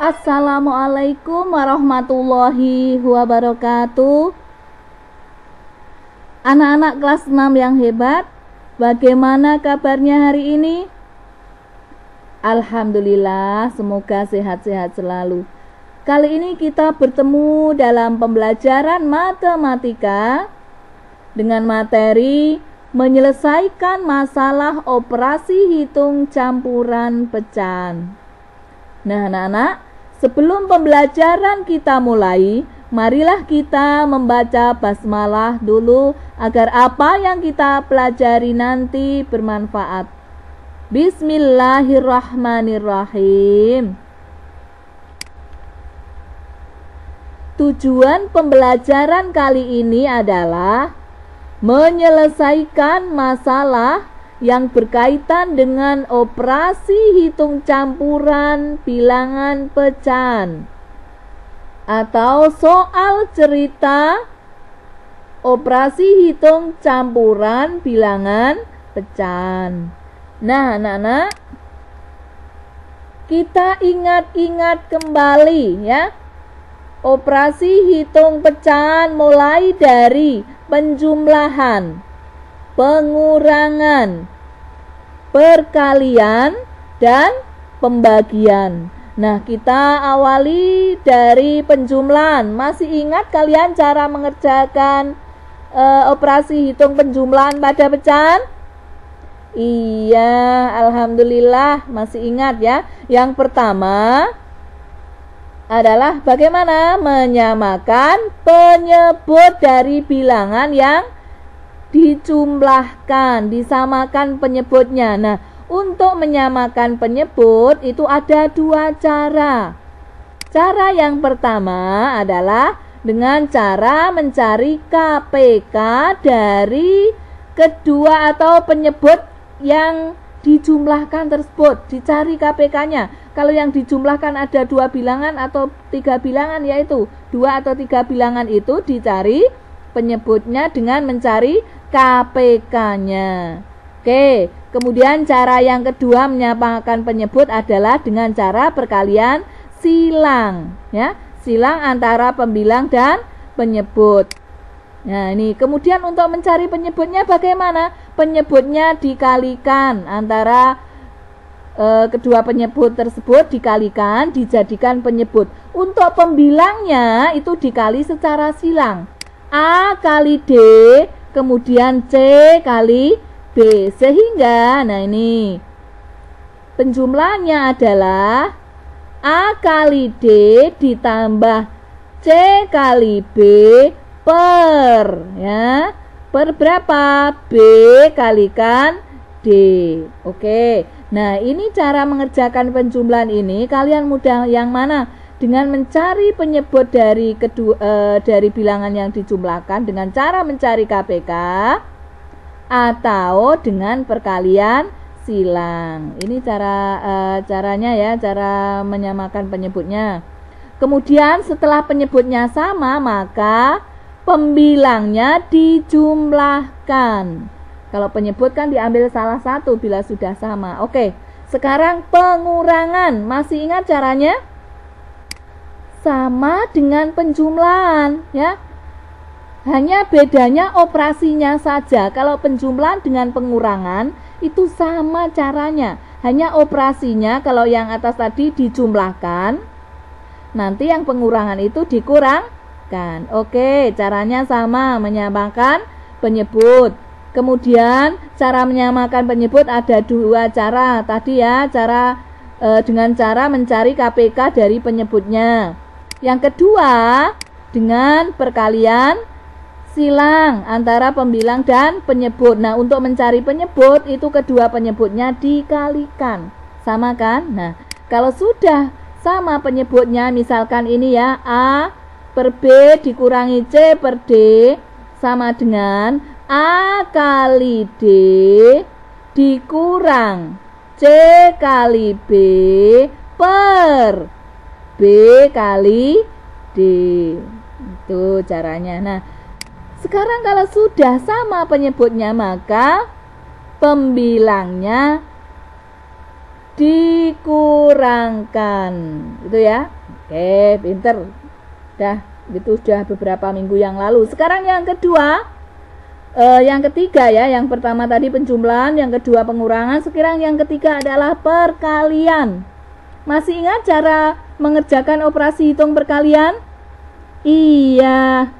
Assalamualaikum warahmatullahi wabarakatuh. Anak-anak kelas 6 yang hebat, bagaimana kabarnya hari ini? Alhamdulillah, semoga sehat-sehat selalu. Kali ini kita bertemu dalam pembelajaran matematika dengan materi menyelesaikan masalah operasi hitung campuran pecahan. Nah, anak-anak, sebelum pembelajaran kita mulai, marilah kita membaca basmalah dulu agar apa yang kita pelajari nanti bermanfaat. Bismillahirrahmanirrahim. Tujuan pembelajaran kali ini adalah menyelesaikan masalah yang berkaitan dengan operasi hitung campuran bilangan pecahan atau soal cerita operasi hitung campuran bilangan pecahan. Nah, anak-anak, kita ingat-ingat kembali ya. Operasi hitung pecahan mulai dari penjumlahan, pengurangan, perkalian, dan pembagian. Nah, kita awali dari penjumlahan. Masih ingat kalian cara mengerjakan operasi hitung penjumlahan pada pecahan? Iya, alhamdulillah masih ingat ya. Yang pertama adalah bagaimana menyamakan penyebut dari bilangan yang dijumlahkan, disamakan penyebutnya. Nah, untuk menyamakan penyebut itu ada dua cara. Cara yang pertama adalah dengan cara mencari KPK dari kedua atau penyebut yang dijumlahkan tersebut. Dicari KPK-nya. Kalau yang dijumlahkan ada dua bilangan atau tiga bilangan, yaitu dua atau tiga bilangan, itu dicari penyebutnya dengan mencari KPK-nya. Oke, kemudian cara yang kedua menyamakan penyebut adalah dengan cara perkalian silang, ya, silang antara pembilang dan penyebut. Nah, ini kemudian untuk mencari penyebutnya bagaimana? Penyebutnya dikalikan antara kedua penyebut tersebut, dikalikan, dijadikan penyebut. Untuk pembilangnya itu dikali secara silang. A kali D, kemudian C kali B, sehingga nah ini penjumlahnya adalah A kali D ditambah C kali B per ya, per berapa? B kalikan D. Oke. Nah, ini cara mengerjakan penjumlahan ini. Kalian mudah yang mana? Dengan mencari penyebut dari dari bilangan yang dijumlahkan dengan cara mencari KPK atau dengan perkalian silang. Ini caranya ya, cara menyamakan penyebutnya. Kemudian setelah penyebutnya sama, maka pembilangnya dijumlahkan. Kalau penyebut kan diambil salah satu bila sudah sama. Oke, sekarang pengurangan. Masih ingat caranya? Sama dengan penjumlahan ya. Hanya bedanya operasinya saja. Kalau penjumlahan dengan pengurangan itu sama caranya. Hanya operasinya kalau yang atas tadi dijumlahkan, nanti yang pengurangan itu dikurangkan. Oke, caranya sama, menyamakan penyebut. Kemudian cara menyamakan penyebut ada dua cara tadi ya, dengan cara mencari KPK dari penyebutnya. Yang kedua dengan perkalian silang antara pembilang dan penyebut. Nah, untuk mencari penyebut itu kedua penyebutnya dikalikan, sama kan? Nah, kalau sudah sama penyebutnya, misalkan ini ya, A per B dikurangi C per D sama dengan A kali D dikurang C kali B per B kali D. Itu caranya. Nah, sekarang kalau sudah sama penyebutnya, maka pembilangnya dikurangkan. Itu ya. Oke, pinter. Itu sudah beberapa minggu yang lalu. Sekarang yang kedua, yang ketiga ya. Yang pertama tadi penjumlahan, yang kedua pengurangan. Sekarang yang ketiga adalah perkalian. Masih ingat cara mengerjakan operasi hitung perkalian? Iya.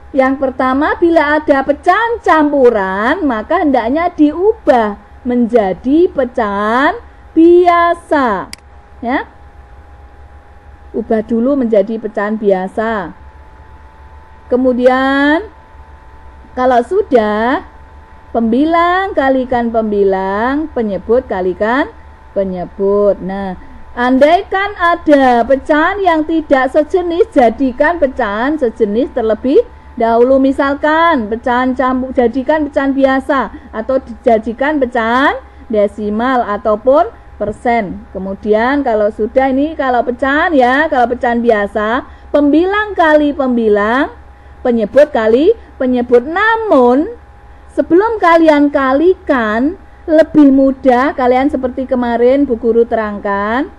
Yang pertama, bila ada pecahan campuran, maka hendaknya diubah menjadi pecahan biasa. Ya. Ubah dulu menjadi pecahan biasa. Kemudian kalau sudah, pembilang kalikan pembilang, penyebut kalikan penyebut. Nah, andaikan ada pecahan yang tidak sejenis, jadikan pecahan sejenis terlebih dahulu. Misalkan pecahan campur, jadikan pecahan biasa atau dijadikan pecahan desimal ataupun persen. Kemudian kalau sudah ini, kalau pecahan ya, kalau pecahan biasa, pembilang kali pembilang, penyebut kali penyebut. Namun sebelum kalian kalikan, lebih mudah kalian seperti kemarin Bu Guru terangkan,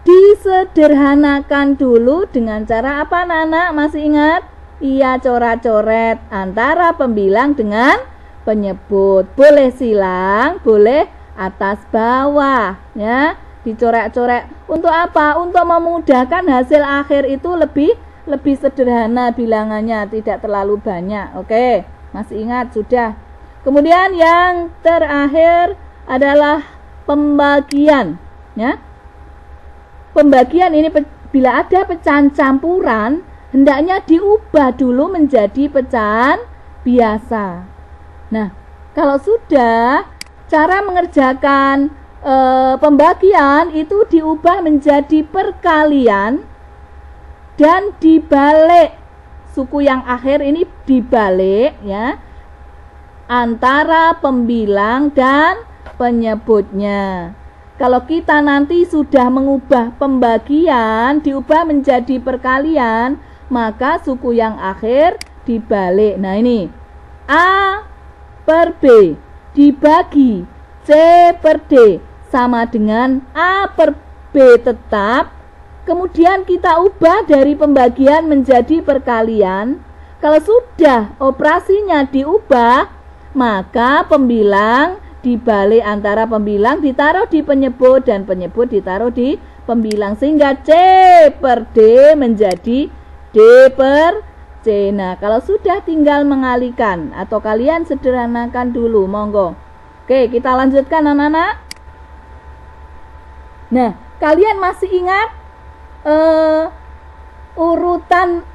disederhanakan dulu dengan cara apa anak-anak? Masih ingat? Iya, coret-coret antara pembilang dengan penyebut. Boleh silang, boleh atas bawah ya, dicoret-coret. Untuk apa? Untuk memudahkan hasil akhir itu lebih sederhana bilangannya, tidak terlalu banyak. Oke, masih ingat? Sudah. Kemudian yang terakhir adalah pembagian ya. Pembagian ini bila ada pecahan campuran, hendaknya diubah dulu menjadi pecahan biasa. Nah, kalau sudah, cara mengerjakan pembagian itu diubah menjadi perkalian dan dibalik. Suku yang akhir ini dibalik ya, antara pembilang dan penyebutnya. Kalau kita nanti sudah mengubah pembagian diubah menjadi perkalian, maka suku yang akhir dibalik. Nah ini, A per B dibagi C per D sama dengan A per B tetap. Kemudian kita ubah dari pembagian menjadi perkalian. Kalau sudah operasinya diubah, maka pembilang dibalik antara pembilang ditaruh di penyebut dan penyebut ditaruh di pembilang, sehingga C per D menjadi D per C. Nah, kalau sudah tinggal mengalihkan atau kalian sederhanakan dulu, monggo. Oke, kita lanjutkan anak-anak. Nah, kalian masih ingat urutan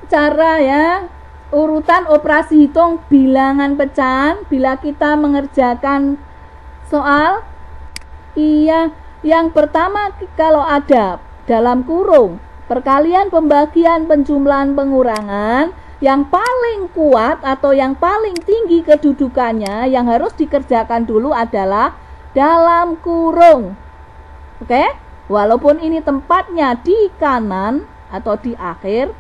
cara ya, urutan operasi hitung bilangan pecahan bila kita mengerjakan soal? Iya, yang pertama kalau ada dalam kurung perkalian, pembagian, penjumlahan, pengurangan, yang paling kuat atau yang paling tinggi kedudukannya yang harus dikerjakan dulu adalah dalam kurung. Oke? Walaupun ini tempatnya di kanan atau di akhir,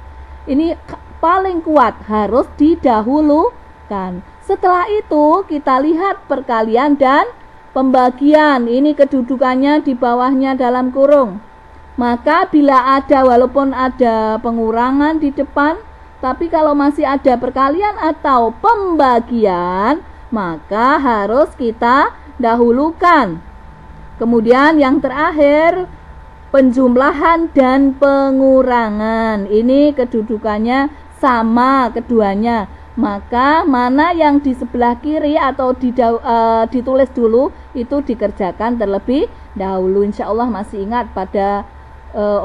ini paling kuat, harus didahulukan. Setelah itu kita lihat perkalian dan pembagian. Ini kedudukannya di bawahnya dalam kurung. Maka bila ada, walaupun ada pengurangan di depan, tapi kalau masih ada perkalian atau pembagian, maka harus kita dahulukan. Kemudian yang terakhir, penjumlahan dan pengurangan. Ini kedudukannya sama keduanya. Maka mana yang di sebelah kiri atau ditulis dulu, itu dikerjakan terlebih dahulu. Insya Allah masih ingat pada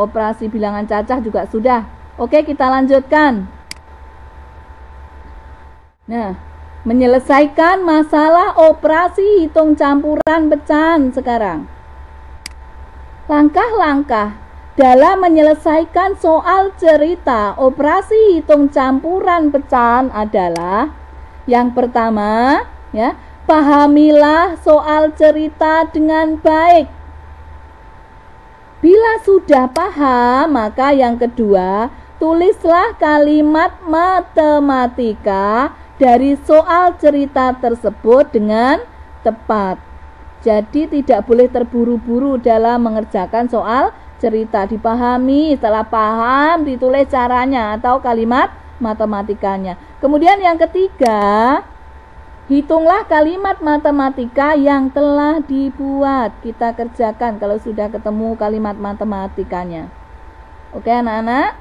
operasi bilangan cacah juga sudah. Oke, kita lanjutkan. Nah, menyelesaikan masalah operasi hitung campuran pecahan sekarang. Langkah-langkah dalam menyelesaikan soal cerita operasi hitung campuran pecahan adalah: yang pertama, ya, pahamilah soal cerita dengan baik. Bila sudah paham, maka yang kedua, tulislah kalimat matematika dari soal cerita tersebut dengan tepat. Jadi tidak boleh terburu-buru dalam mengerjakan soal cerita, dipahami, setelah paham ditulis caranya atau kalimat matematikanya. Kemudian yang ketiga, hitunglah kalimat matematika yang telah dibuat. Kita kerjakan kalau sudah ketemu kalimat matematikanya. Oke anak-anak.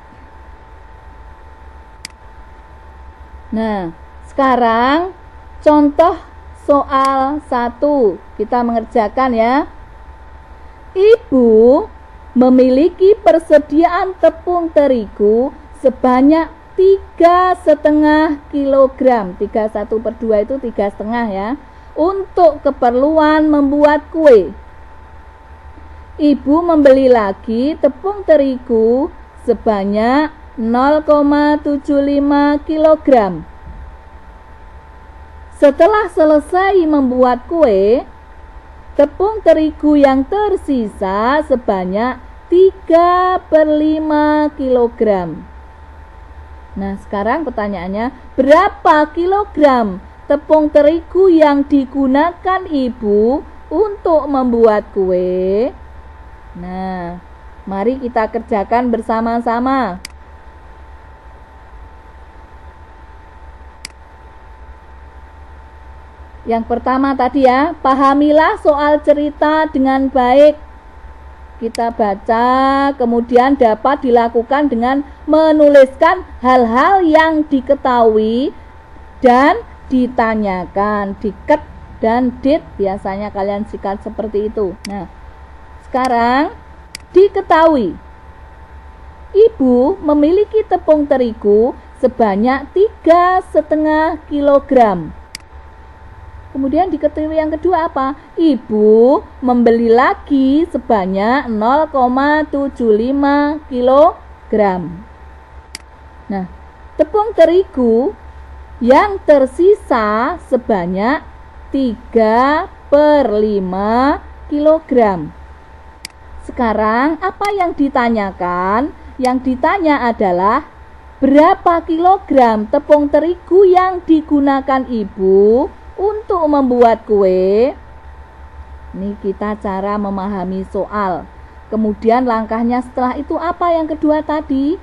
Nah, sekarang contoh soal 1 kita mengerjakan ya. Ibu memiliki persediaan tepung terigu sebanyak 3,5 kilogram. 3/1/2 itu 3,5 ya. Untuk keperluan membuat kue. Ibu membeli lagi tepung terigu sebanyak 0,75 kilogram. Setelah selesai membuat kue, tepung terigu yang tersisa sebanyak 3/5 kilogram. Nah, sekarang pertanyaannya, berapa kilogram tepung terigu yang digunakan ibu untuk membuat kue? Nah, mari kita kerjakan bersama-sama. Yang pertama tadi ya, pahamilah soal cerita dengan baik. Kita baca, kemudian dapat dilakukan dengan menuliskan hal-hal yang diketahui dan ditanyakan. Diket dan dit biasanya kalian sikat seperti itu. Nah, sekarang diketahui. Ibu memiliki tepung terigu sebanyak 3,5 kilogram. Kemudian diketahui yang kedua apa? Ibu membeli lagi sebanyak 0,75 kilogram. Nah, tepung terigu yang tersisa sebanyak 3/5 kilogram. Sekarang apa yang ditanyakan? Yang ditanya adalah berapa kilogram tepung terigu yang digunakan ibu untuk membuat kue. Ini kita cara memahami soal. Kemudian langkahnya setelah itu apa yang kedua tadi?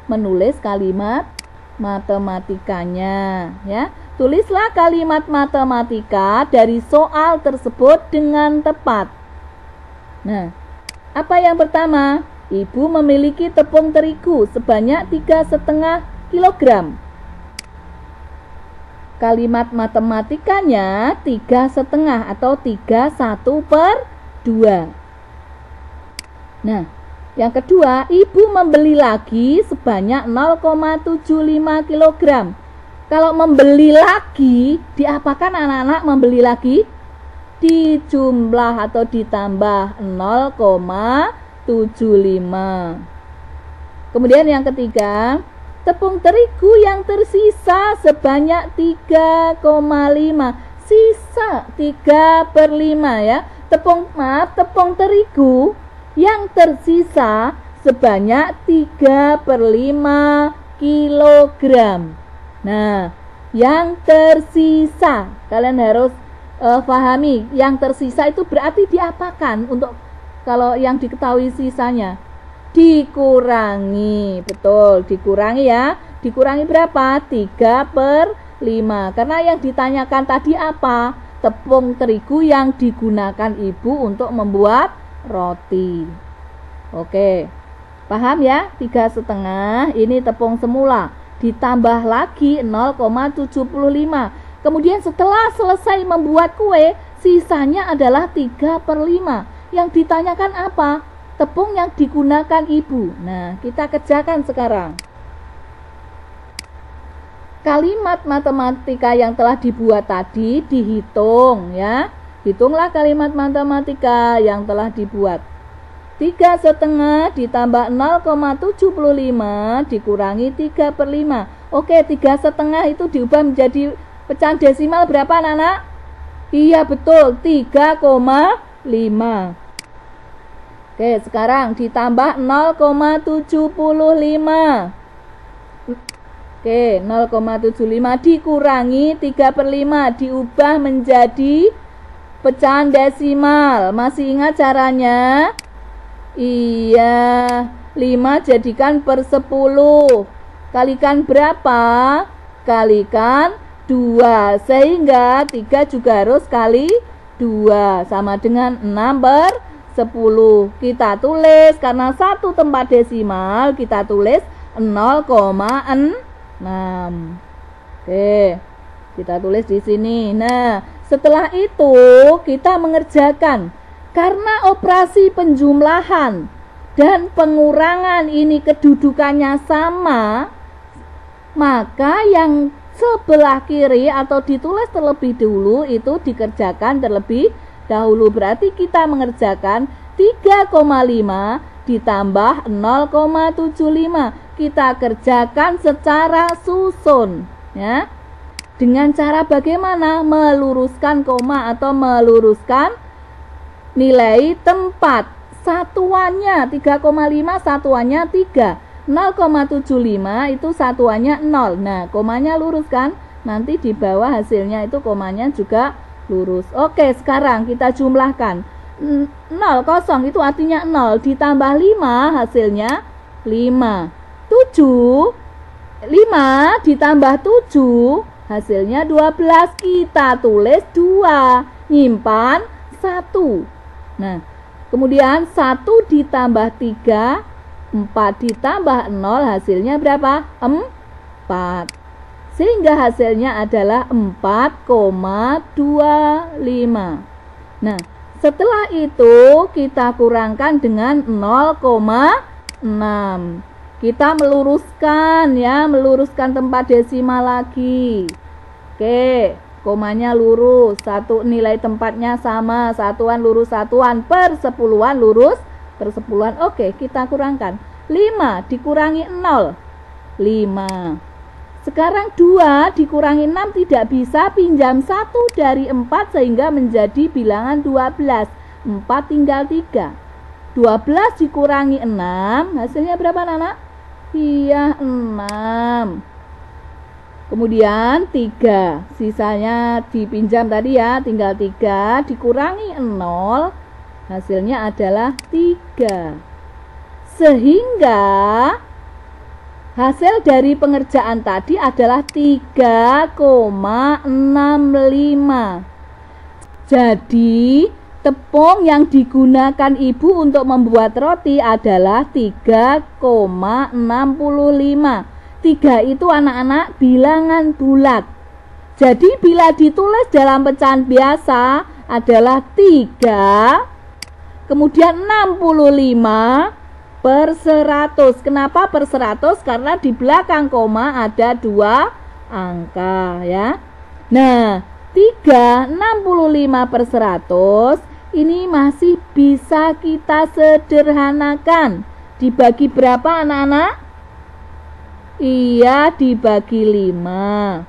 Menulis kalimat matematikanya ya. Tulislah kalimat matematika dari soal tersebut dengan tepat. Nah, apa yang pertama? Ibu memiliki tepung terigu sebanyak 3,5 kilogram. Kalimat matematikanya 3,5 atau 3/1/2. Nah, yang kedua, ibu membeli lagi sebanyak 0,75 kilogram. Kalau membeli lagi, diapakan anak-anak membeli lagi? Dijumlah atau ditambah 0,75. Kemudian yang ketiga, tepung terigu yang tersisa sebanyak 3,5. Sisa 3/5 ya. Tepung terigu yang tersisa sebanyak 3/5 kilogram. Nah, yang tersisa kalian harus pahami, yang tersisa itu berarti diapakan untuk kalau yang diketahui sisanya? Dikurangi, betul, dikurangi ya. Dikurangi berapa? 3/5. Karena yang ditanyakan tadi apa? Tepung terigu yang digunakan ibu untuk membuat roti. Oke, paham ya? 3,5 ini tepung semula, ditambah lagi 0,75. Kemudian setelah selesai membuat kue, sisanya adalah 3/5. Yang ditanyakan apa? Tepung yang digunakan ibu. Nah, kita kerjakan sekarang. Kalimat matematika yang telah dibuat tadi dihitung ya. Hitunglah kalimat matematika yang telah dibuat. 3,5 ditambah 0,75 dikurangi 3/5. Oke, 3,5 itu diubah menjadi pecahan desimal berapa anak-anak? Iya betul, 3,5. Oke, sekarang ditambah 0,75. Oke, 0,75 dikurangi 3/5 diubah menjadi pecahan desimal. Masih ingat caranya? Iya, 5 jadikan per 10. Kalikan berapa? Kalikan 2. Sehingga 3 juga harus kali 2. Sama dengan 6 per 10. Kita tulis, karena satu tempat desimal, kita tulis 0,6. Oke, kita tulis di sini. Nah, setelah itu kita mengerjakan. Karena operasi penjumlahan dan pengurangan ini kedudukannya sama, maka yang sebelah kiri atau ditulis terlebih dulu itu dikerjakan terlebih dahulu. Berarti kita mengerjakan 3,5 ditambah 0,75. Kita kerjakan secara susun, ya. Dengan cara bagaimana? Meluruskan koma atau meluruskan nilai tempat. Satuannya 3,5, satuannya 3. 0,75 itu satuannya 0. Nah, komanya lurus kan? Nanti di bawah hasilnya itu komanya juga lurus. Oke, sekarang kita jumlahkan. 0, kosong itu artinya 0. Ditambah 5 hasilnya 5. 5 ditambah 7 hasilnya 12. Kita tulis 2. Nyimpan 1. Nah, kemudian 1 ditambah 3, 4 ditambah 0 hasilnya berapa? 4. Sehingga hasilnya adalah 4,25. Nah, setelah itu kita kurangkan dengan 0,6. Kita meluruskan, ya, meluruskan tempat desimal lagi. Oke, komanya lurus, satu nilai tempatnya sama, satuan lurus satuan, per sepuluhan lurus per sepuluhan. Oke, kita kurangkan. 5 dikurangi 0, 5. Sekarang 2 dikurangi 6 tidak bisa, pinjam 1 dari 4 sehingga menjadi bilangan 12. 4 tinggal 3. 12 dikurangi 6 hasilnya berapa, Nana? Iya, 6. Kemudian 3, sisanya dipinjam tadi ya, tinggal 3 dikurangi 0 hasilnya adalah 3. Sehingga hasil dari pengerjaan tadi adalah 3,65. Jadi tepung yang digunakan ibu untuk membuat roti adalah 3,65. 3 itu anak-anak bilangan bulat. Jadi bila ditulis dalam pecahan biasa adalah 3, kemudian 65 per 100. Kenapa per 100? Karena di belakang koma ada 2 angka, ya. Nah, 3,65 per 100 ini masih bisa kita sederhanakan. Dibagi berapa, anak-anak? Iya, dibagi 5.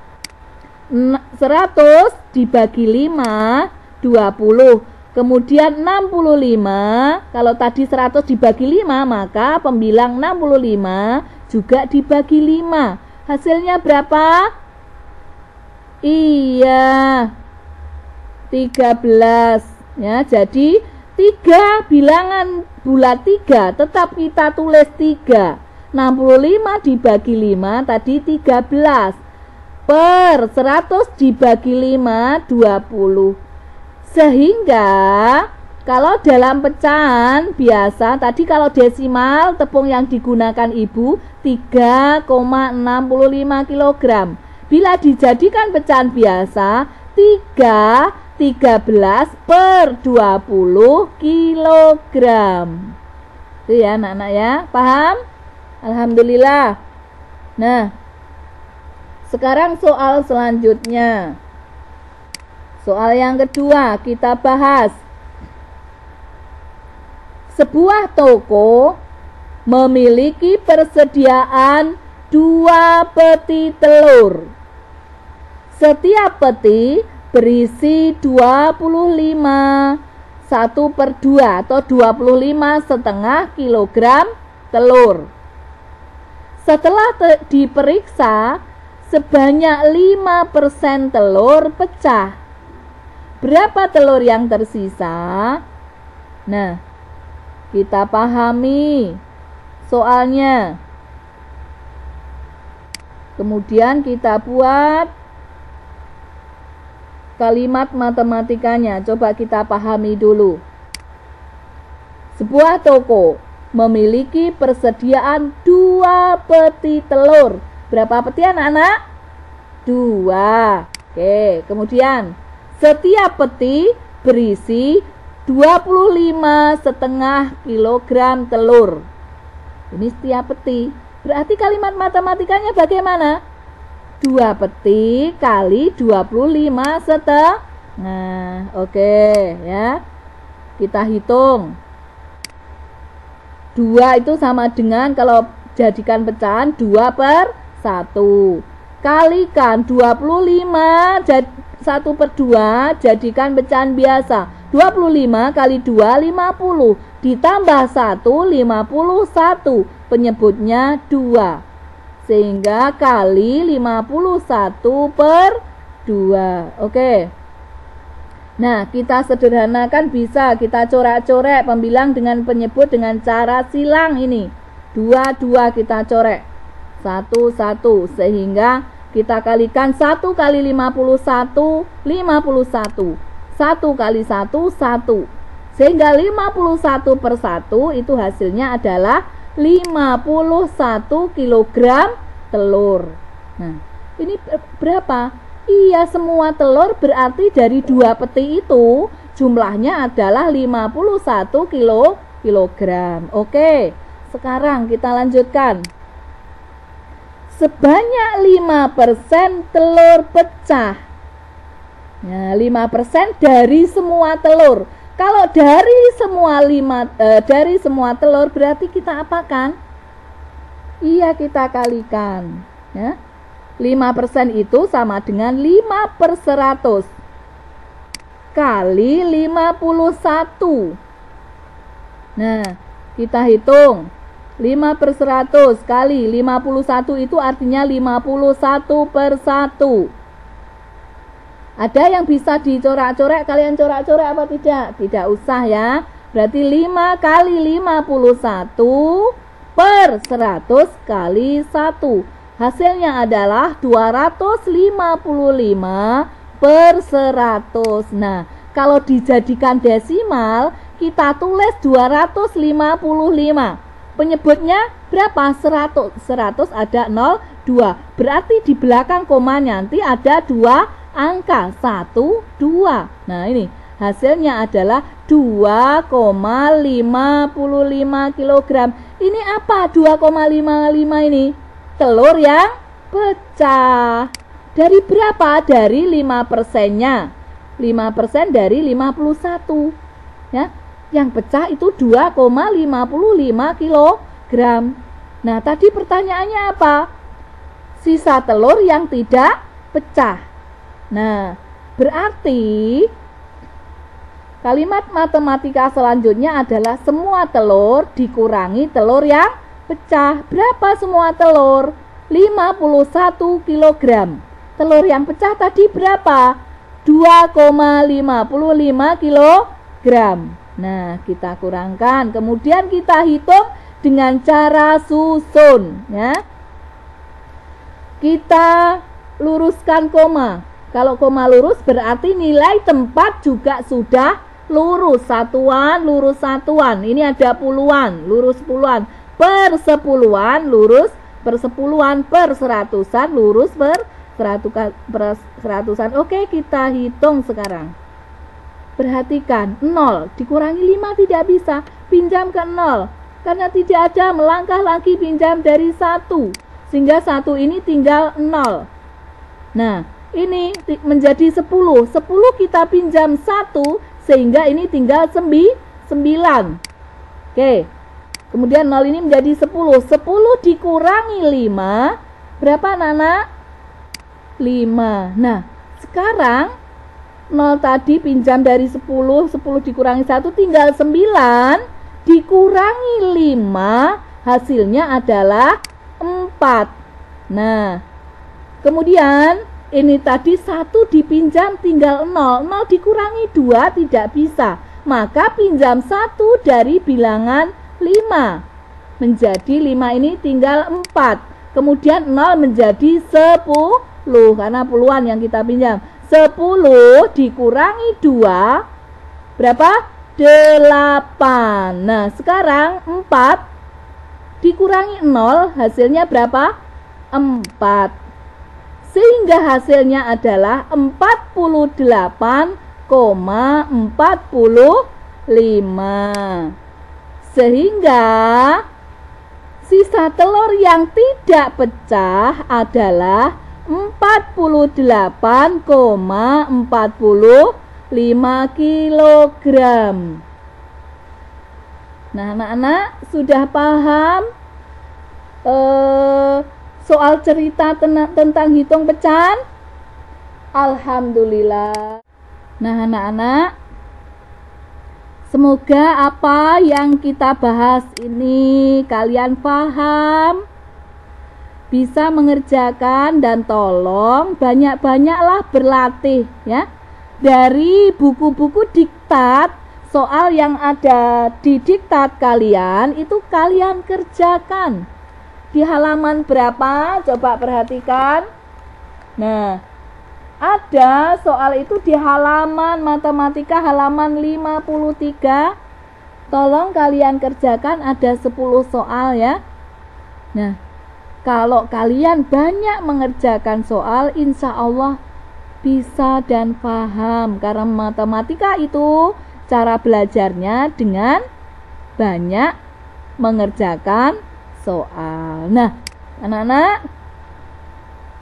100 dibagi 5, 20. Kemudian 65, kalau tadi 100 dibagi 5, maka pembilang 65 juga dibagi 5. Hasilnya berapa? Iya, 13. Ya, jadi 3 bilangan bulat 3, tetap kita tulis 3. 65 dibagi 5 tadi 13. Per 100 dibagi 5, 20. Sehingga kalau dalam pecahan biasa, tadi kalau desimal tepung yang digunakan ibu 3,65 kg. Bila dijadikan pecahan biasa 13 per 20 kg. Itu ya anak-anak ya, paham? Alhamdulillah. Nah, sekarang soal selanjutnya. Soal yang kedua kita bahas. Sebuah toko memiliki persediaan 2 peti telur. Setiap peti berisi 25 1/2 atau 25,5 kg telur. Setelah diperiksa, sebanyak 5% telur pecah. Berapa telur yang tersisa? Nah, Kita pahami soalnya. Kemudian kita buat kalimat matematikanya. Coba kita pahami dulu. Sebuah toko memiliki persediaan 2 peti telur. Berapa peti anak-anak? 2. Oke, kemudian setiap peti berisi 25,5 kilogram telur. Ini setiap peti. Berarti kalimat matematikanya bagaimana? 2 peti kali 25,5. Oke ya. Kita hitung. 2 itu sama dengan, kalau jadikan pecahan, 2/1. Kalikan 25, 1/2, jadikan pecahan biasa. 25 kali 2, 50. Ditambah 1, 51. Penyebutnya 2. Sehingga kali 51/2. Oke. Nah, kita sederhanakan, bisa kita coret-coret pembilang dengan penyebut dengan cara silang ini. 2 kita coret. 1 sehingga kita kalikan 1 kali 51, 51. 1 kali 1, 1. Sehingga 51/1 itu hasilnya adalah 51 kilogram telur. Nah, ini berapa? Iya, semua telur berarti dari 2 peti itu jumlahnya adalah 51 kilogram. Oke, sekarang kita lanjutkan. Sebanyak 5% telur pecah. Nah, 5% dari semua telur. Kalau dari semua telur berarti kita apakan? Iya, kita kalikan. Ya. 5% itu sama dengan 5/100 kali 51. Nah, kita hitung. 5/100 kali 51 itu artinya 51/1. Ada yang bisa dicorak-coret? Kalian corak-coret apa tidak? Tidak usah ya. Berarti 5 kali 51/100 kali 1. Hasilnya adalah 255/100. Nah, kalau dijadikan desimal, kita tulis 255. Penyebutnya berapa? 100. 100 ada 0, 2. Berarti di belakang komanya nanti ada 2 angka, 1, 2. Nah, ini hasilnya adalah 2,55 kilogram. Ini apa 2,55 ini? Telur yang pecah. Dari berapa? Dari 5%-nya. 5% dari 51. Ya, yang pecah itu 2,55 kilogram. Nah, tadi pertanyaannya apa? Sisa telur yang tidak pecah. Nah, berarti kalimat matematika selanjutnya adalah semua telur dikurangi telur yang pecah. Berapa semua telur? 51 kilogram. Telur yang pecah tadi berapa? 2,55 kilogram. Nah, kita kurangkan. Kemudian kita hitung dengan cara susun. Ya. Kita luruskan koma. Kalau koma lurus berarti nilai tempat juga sudah lurus. Satuan, lurus satuan. Ini ada puluhan, lurus puluhan. Per sepuluhan, lurus per sepuluhan. Per seratusan, lurus per seratusan. Oke, kita hitung sekarang. Perhatikan, 0 dikurangi 5 tidak bisa. Pinjam ke 0. Karena tidak ada, melangkah lagi pinjam dari 1. Sehingga 1 ini tinggal 0. Nah, ini menjadi 10. 10 kita pinjam 1, sehingga ini tinggal 9. Oke. Kemudian 0 ini menjadi 10. 10 dikurangi 5. Berapa, Nana? 5. Nah, sekarang 0 tadi pinjam dari 10. 10 dikurangi 1 tinggal 9. Dikurangi 5. Hasilnya adalah 4. Nah, kemudian ini tadi 1 dipinjam tinggal 0. 0 dikurangi 2 tidak bisa. maka pinjam 1 dari bilangan 5. Menjadi 5 ini tinggal 4. Kemudian 0 menjadi 10, karena puluhan yang kita pinjam. 10 dikurangi 2, berapa? 8. Nah, sekarang 4 dikurangi 0, hasilnya berapa? 4. Sehingga hasilnya adalah 48,45. Sehingga sisa telur yang tidak pecah adalah 48,45 kilogram. Nah, anak-anak sudah paham soal cerita tentang hitung pecahan? Alhamdulillah. Nah, anak-anak, semoga apa yang kita bahas ini kalian paham, bisa mengerjakan, dan tolong banyak-banyaklah berlatih ya. Dari buku-buku diktat, soal yang ada di diktat kalian itu kalian kerjakan. Di halaman berapa? Coba perhatikan. Nah, ada soal itu di halaman matematika halaman 53. Tolong kalian kerjakan, ada 10 soal ya. Nah, kalau kalian banyak mengerjakan soal, insya Allah bisa dan paham. Karena matematika itu cara belajarnya dengan banyak mengerjakan soal. Nah, anak-anak,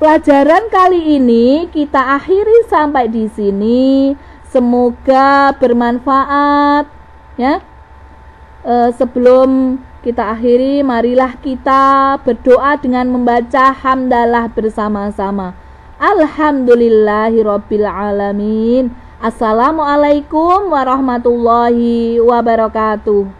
pelajaran kali ini kita akhiri sampai di sini. Semoga bermanfaat ya. Sebelum kita akhiri, marilah kita berdoa dengan membaca hamdalah bersama-sama. Alhamdulillahirabbil alamin. Assalamualaikum warahmatullahi wabarakatuh.